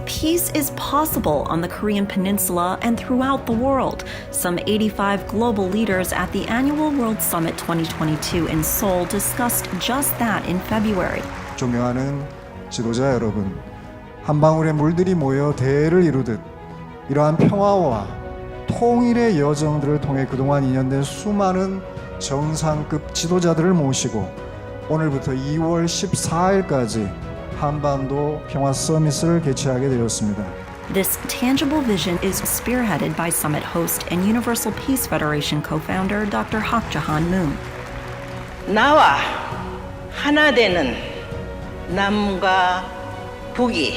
peace is possible on the Korean Peninsula and throughout the world. Some 85 global leaders at the annual World Summit 2022 in Seoul discussed just that in February. 존경하는 지도자 여러분, 한 방울의 물들이 모여 대를 이루듯 이러한 평화와 통일의 여정들을 통해 그동안 인연된 수많은 정상급 지도자들을 모시고 오늘부터 2월 14일까지 한반도 평화 서밋을 개최하게 되었습니다. This tangible vision is spearheaded by summit host and Universal Peace Federation co-founder Dr. Hak Jahan Moon. 나와 하나 되는 남과 북이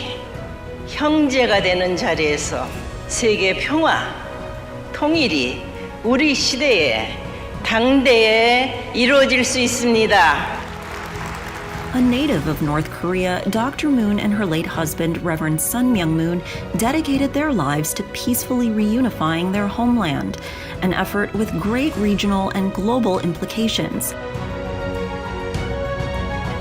형제가 되는 자리에서 세계 평화, 통일이 우리 시대에 당대에 이루어질 수 있습니다. A native of North Korea, Dr. Moon and her late husband, Reverend Sun Myung Moon, dedicated their lives to peacefully reunifying their homeland, an effort with great regional and global implications.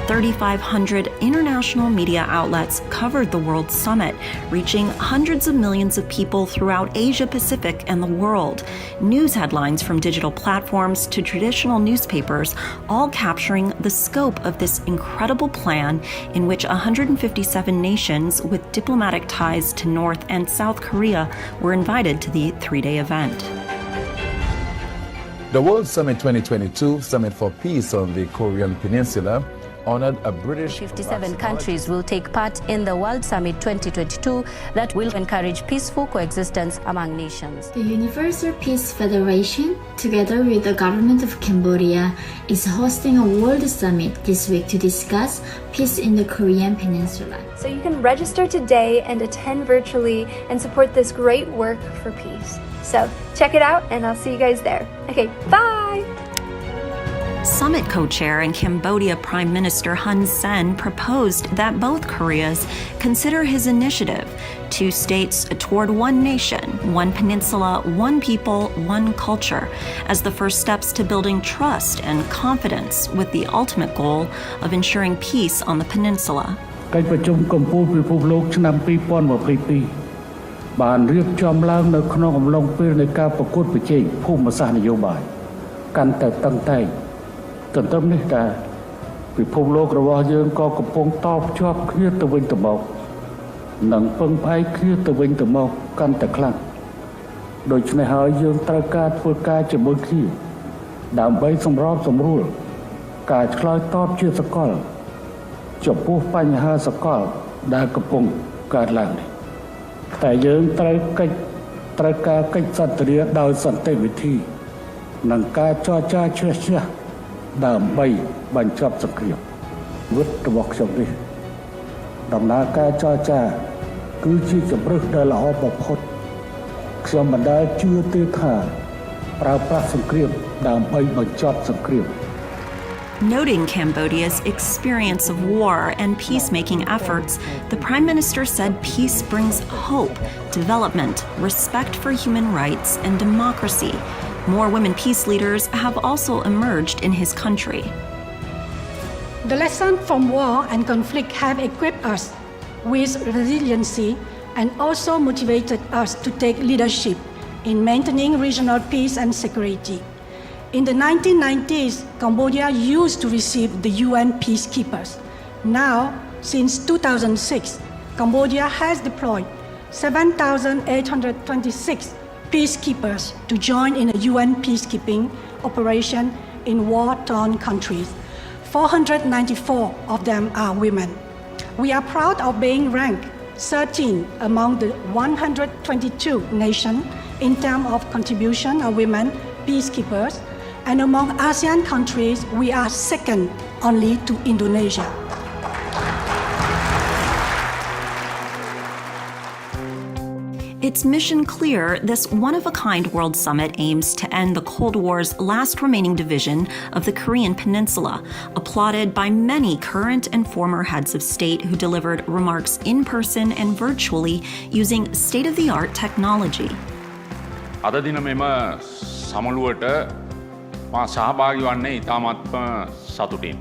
3,500 international media outlets covered the World Summit, reaching hundreds of millions of people throughout Asia Pacific and the world. News headlines from digital platforms to traditional newspapers, all capturing the scope of this incredible plan in which 157 nations with diplomatic ties to North and South Korea were invited to the three-day event. The World Summit 2022, Summit for Peace on the Korean Peninsula, honored a British 57 countries will take part in the World Summit 2022 that will encourage peaceful coexistence among nations. The Universal Peace Federation, together with the government of Cambodia, is hosting a World Summit this week to discuss peace in the Korean Peninsula. So you can register today and attend virtually and support this great work for peace. So check it out and I'll see you guys there. Okay, bye! Summit co-chair and Cambodia Prime Minister Hun Sen proposed that both Koreas consider his initiative, two states toward one nation, one peninsula, one people, one culture, as the first steps to building trust and confidence with the ultimate goal of ensuring peace on the peninsula. កិច្ចប្រជុំកម្ពុជាពិភពលោកឆ្នាំ2022 បានរៀបចំឡើងនៅក្នុងអំឡុងពេលនៃការប្រកួតប្រជែងភូមិសាស្ត្រនយោបាយកាន់តែតឹងតែង ទន្ទឹមនេះដែរពិភពលោករបស់យើងក៏កំពុងតភ្ជាប់គ្នាទៅវិញទៅមកនិងពឹងផ្អែកគ្នាទៅវិញទៅមកកាន់តែខ្លាំងដូច្នេះហើយយើងត្រូវការធ្វើការជាមួយគ្នាដើម្បីសម្របសម្រួលការឆ្លើយតបជាសកលចំពោះបញ្ហាសកលដែលកំពុងកើតឡើងនេះតែយើងត្រូវការកិច្ចសន្ទនាដោយសន្តិវិធីនិងការចរចាជ្រះជ្រះ ដើម្បីបញ្ចប់សង្គ្រាមវិតរបស់ខ្ញុំនេះដំណើរការចរចាគឺជាជំរើសដែលល្អបំផុតខ្ញុំមិនដែលជឿទេថាប្រើប្រាស់សង្គ្រាមដើម្បីបញ្ចប់សង្គ្រាម Noting Cambodia's experience of war and peacemaking efforts, the Prime Minister said peace brings hope, development, respect for human rights, and democracy. More women peace leaders have also emerged in his country. The lessons from war and conflict have equipped us with resiliency and also motivated us to take leadership in maintaining regional peace and security. In the 1990s, Cambodia used to receive the UN peacekeepers. Now, since 2006, Cambodia has deployed 7,826 peacekeepers to join in a UN peacekeeping operation in war-torn countries. 494 of them are women. We are proud of being ranked 13 among the 122 nations in terms of contribution of women peacekeepers, and among ASEAN countries, we are second only to Indonesia. Its mission clear, this one-of-a-kind World Summit aims to end the Cold War's last remaining division of the Korean Peninsula, applauded by many current and former heads of state who delivered remarks in person and virtually using state-of-the-art technology. අද දින මෙම සමුළුවට මා සහභාගී වන්නේ ඉතාමත්ම සතුටින්.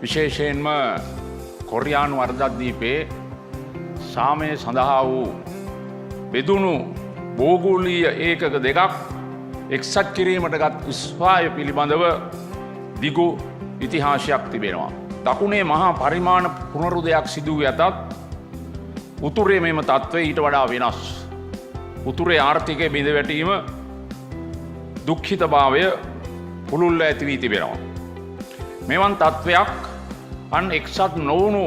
විශේෂයෙන්ම කොරියානු වර්ධද්වීපයේ සාමය සඳහා වූ බෙදුණු බෝගූලීය ඒකක දෙකක් එක්සත් කිරීමට ගත් විශ්වාය පිළිබඳව දිගු ඉතිහාසයක් තිබෙනවා. දකුණේ මහා පරිමාණ පුනරුදයක් සිදුව ඇතත් උතුරේ මෙම තත්ත්වය ඊට වඩා වෙනස්. උතුරේ ආර්ථිකය බිඳ වැටීම දුක්ඛිතභාවය පුළුල්ල ඇති වී තිබෙනවා. මෙවන් තත්ත්වයක් අන් එක්සත් නොවුණු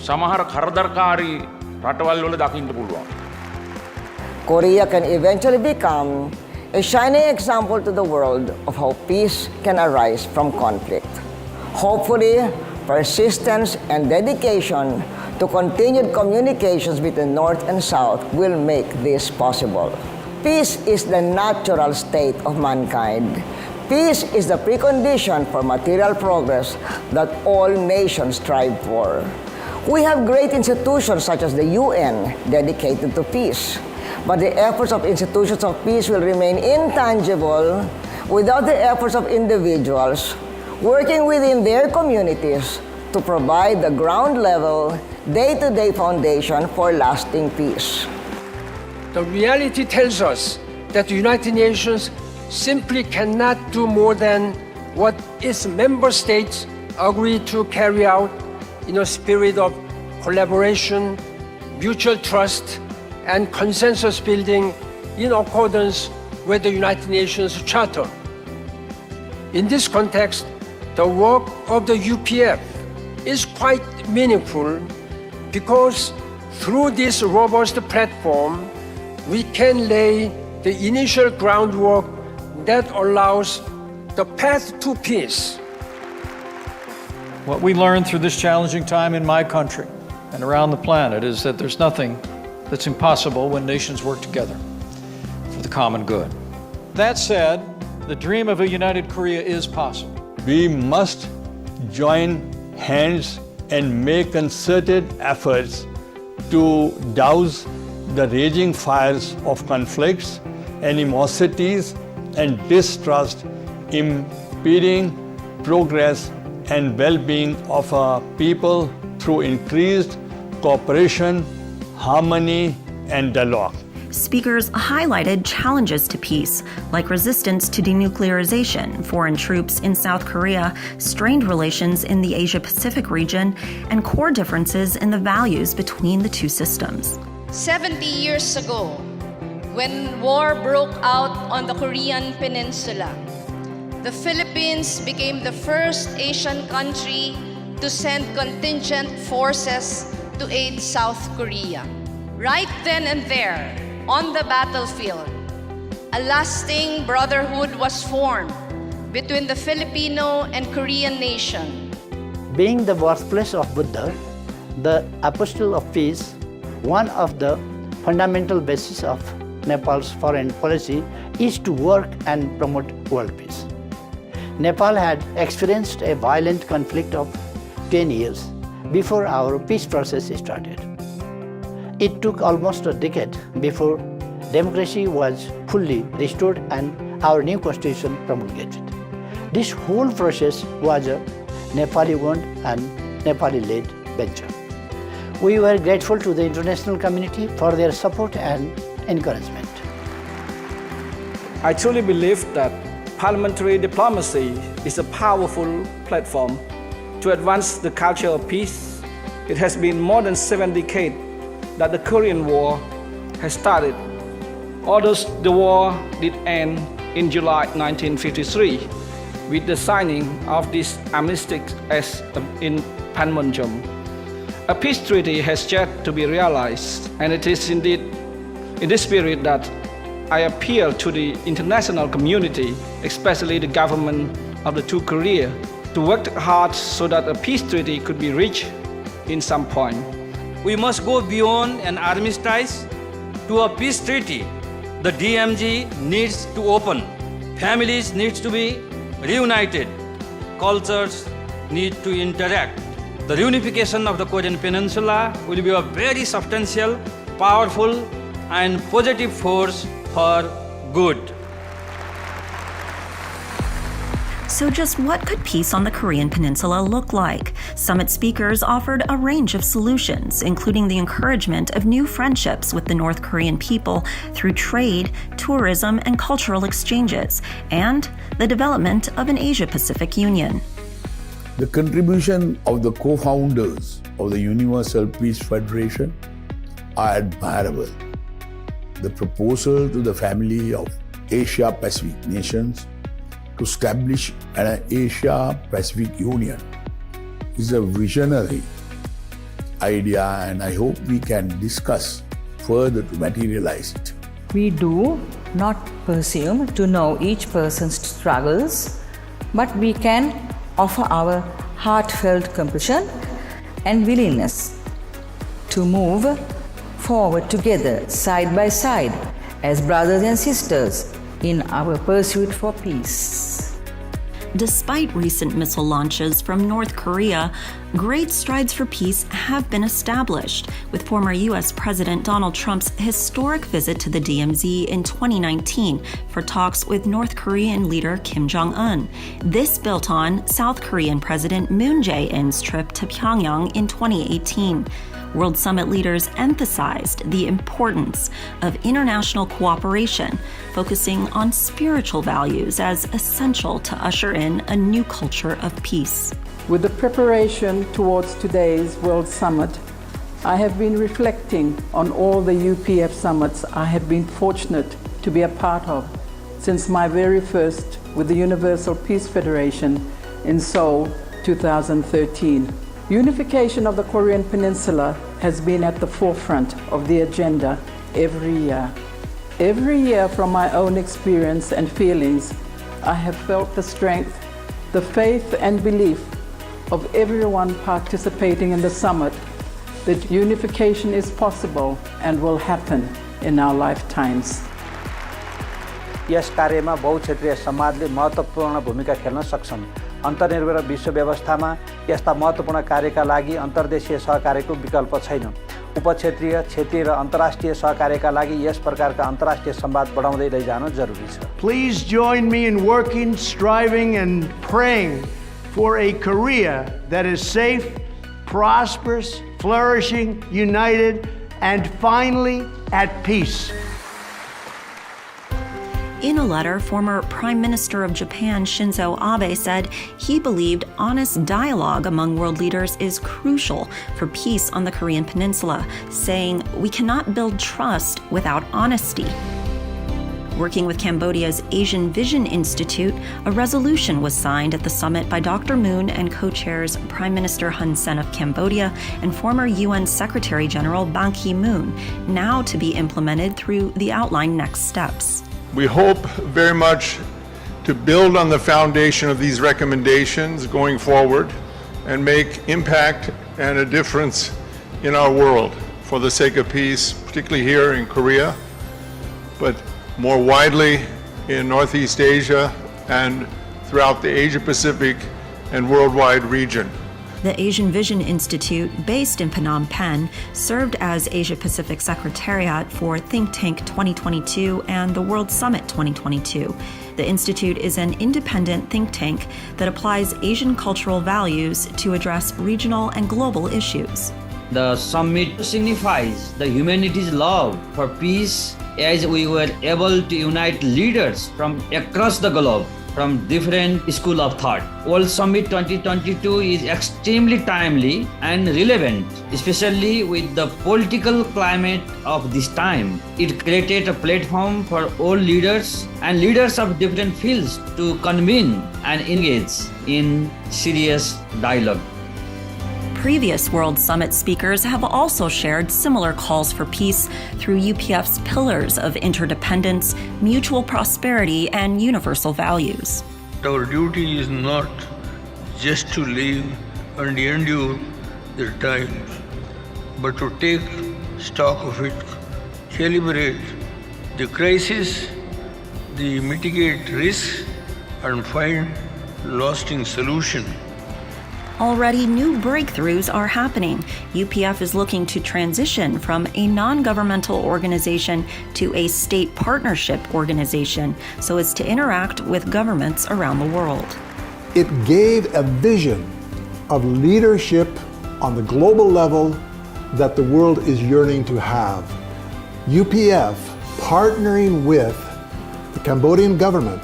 සමහර කරදරකාරී රටවල් වල දකින්න පුළුවන්. Korea can eventually become a shining example to the world of how peace can arise from conflict. Hopefully, persistence and dedication to continued communications between North and South will make this possible. Peace is the natural state of mankind. Peace is the precondition for material progress that all nations strive for. We have great institutions such as the UN dedicated to peace, but the efforts of institutions of peace will remain intangible without the efforts of individuals working within their communities to provide the ground level, day-to-day foundation for lasting peace. The reality tells us that the United Nations simply cannot do more than what its member states agree to carry out in a spirit of collaboration, mutual trust, and consensus building in accordance with the United Nations Charter. In this context, the work of the UPF is quite meaningful because through this robust platform, we can lay the initial groundwork that allows the path to peace. What we learned through this challenging time in my country and around the planet is that there's nothing that's impossible when nations work together for the common good. That said, the dream of a united Korea is possible. We must join hands and make concerted efforts to douse the raging fires of conflicts, animosities, and distrust, impeding progress and well-being of our people through increased cooperation, harmony, and dialogue. Speakers highlighted challenges to peace, like resistance to denuclearization, foreign troops in South Korea, strained relations in the Asia-Pacific region, and core differences in the values between the two systems. 70 years ago, when war broke out on the Korean Peninsula, the Philippines became the first Asian country to send contingent forces to aid South Korea. Right then and there, on the battlefield, a lasting brotherhood was formed between the Filipino and Korean nation. Being the birthplace of Buddha, the apostle of peace, one of the fundamental bases of Nepal's foreign policy is to work and promote world peace. Nepal had experienced a violent conflict of 10 years before our peace process started. It took almost a decade before democracy was fully restored and our new constitution promulgated. This whole process was a Nepali-owned and Nepali-led venture. We were grateful to the international community for their support and encouragement. I truly believe that parliamentary diplomacy is a powerful platform to advance the culture of peace. It has been more than 7 decades that the Korean War has started. Although the war did end in July 1953 with the signing of this armistice in Panmunjom. A peace treaty has yet to be realized, and it is indeed in this spirit that I appeal to the international community, especially the government of the two Korea, to work hard so that a peace treaty could be reached in some point. We must go beyond an armistice to a peace treaty. The DMZ needs to open. Families need to be reunited. Cultures need to interact. The reunification of the Korean Peninsula will be a very substantial, powerful, and positive force for good. So just what could peace on the Korean Peninsula look like? Summit speakers offered a range of solutions, including the encouragement of new friendships with the North Korean people through trade, tourism, and cultural exchanges, and the development of an Asia-Pacific Union. The contribution of the co-founders of the Universal Peace Federation are admirable. The proposal to the family of Asia-Pacific nations to establish an Asia-Pacific Union is a visionary idea, and I hope we can discuss further to materialize it. We do not presume to know each person's struggles, but we can offer our heartfelt compassion and willingness to move forward together, side by side, as brothers and sisters in our pursuit for peace. Despite recent missile launches from North Korea, great strides for peace have been established, with former U.S. President Donald Trump's historic visit to the DMZ in 2019 for talks with North Korean leader Kim Jong-un. This built on South Korean President Moon Jae-in's trip to Pyongyang in 2018. World Summit leaders emphasized the importance of international cooperation, focusing on spiritual values as essential to usher in a new culture of peace. With the preparation towards today's World Summit, I have been reflecting on all the UPF summits I have been fortunate to be a part of since my very first with the Universal Peace Federation in Seoul, 2013. Unification of the Korean Peninsula has been at the forefront of the agenda every year. Every year, from my own experience and feelings, I have felt the strength, the faith and belief of everyone participating in the summit that unification is possible and will happen in our lifetimes. Yes कार्यमा बहुक्षेत्रीय समाजले महत्त्वपूर्ण भूमिका खेल्न सक्छन्। अन्तर्निर्भर विश्व व्यवस्थामा यस्ता महत्त्वपूर्ण कार्यका लागि अन्तर्देशीय सहकार्यको विकल्प छैन। उपक्षेत्रीय, क्षेत्रीय र अन्तर्राष्ट्रिय सहकार्यका लागि यस प्रकारका अन्तर्राष्ट्रिय संवाद बढाउँदै लैजान जरुरी छ। Please join me in working, striving and praying for a Korea that is safe, prosperous, flourishing, united and finally at peace. In a letter, former Prime Minister of Japan Shinzo Abe said he believed honest dialogue among world leaders is crucial for peace on the Korean Peninsula, saying, "We cannot build trust without honesty." Working with Cambodia's Asian Vision Institute, a resolution was signed at the summit by Dr. Moon and co-chairs Prime Minister Hun Sen of Cambodia and former UN Secretary General Ban Ki-moon, now to be implemented through the outlined next steps. We hope very much to build on the foundation of these recommendations going forward and make impact and a difference in our world for the sake of peace, particularly here in Korea, but more widely in Northeast Asia and throughout the Asia-Pacific and worldwide region. The Asian Vision Institute, based in Phnom Penh, served as Asia-Pacific Secretariat for Think Tank 2022 and the World Summit 2022. The Institute is an independent think tank that applies Asian cultural values to address regional and global issues. The summit signifies the humanity's love for peace as we were able to unite leaders from across the globe from different schools of thought. World Summit 2022 is extremely timely and relevant, especially with the political climate of this time. It created a platform for all leaders and leaders of different fields to convene and engage in serious dialogue. Previous World Summit speakers have also shared similar calls for peace through UPF's pillars of interdependence, mutual prosperity, and universal values. Our duty is not just to live and endure the times, but to take stock of it, calibrate the crisis, mitigate risks, and find lasting solution. Already, new breakthroughs are happening. UPF is looking to transition from a non-governmental organization to a state partnership organization so as to interact with governments around the world. It gave a vision of leadership on the global level that the world is yearning to have. UPF, partnering with the Cambodian government,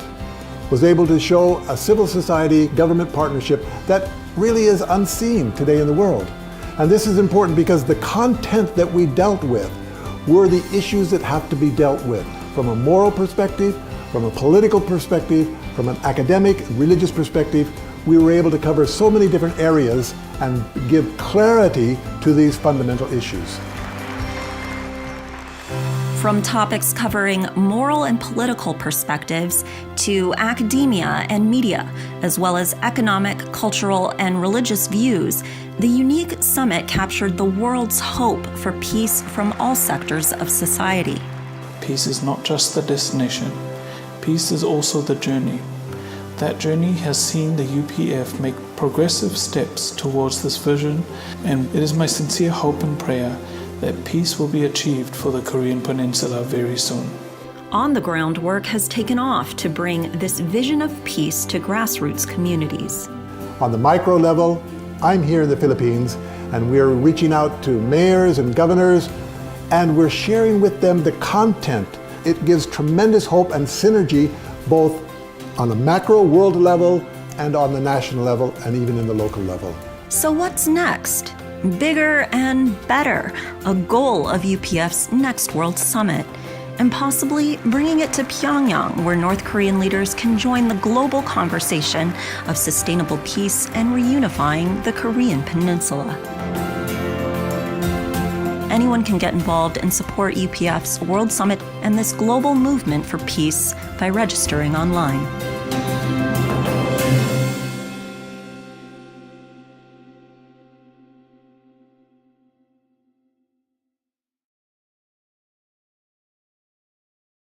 was able to show a civil society government partnership that really is unseen today in the world. And this is important because the content that we dealt with were the issues that have to be dealt with from a moral perspective, from a political perspective, from an academic, religious perspective. We were able to cover so many different areas and give clarity to these fundamental issues. From topics covering moral and political perspectives to academia and media, as well as economic, cultural, and religious views, the unique summit captured the world's hope for peace from all sectors of society. Peace is not just the destination. Peace is also the journey. That journey has seen the UPF make progressive steps towards this vision, and it is my sincere hope and prayer that peace will be achieved for the Korean Peninsula very soon. On-the-ground work has taken off to bring this vision of peace to grassroots communities. On the micro level, I'm here in the Philippines, and we're reaching out to mayors and governors, and we're sharing with them the content. It gives tremendous hope and synergy, both on a macro world level and on the national level, and even in the local level. So what's next? Bigger and better, a goal of UPF's next World Summit, and possibly bringing it to Pyongyang, where North Korean leaders can join the global conversation of sustainable peace and reunifying the Korean Peninsula. Anyone can get involved and support UPF's World Summit and this global movement for peace by registering online.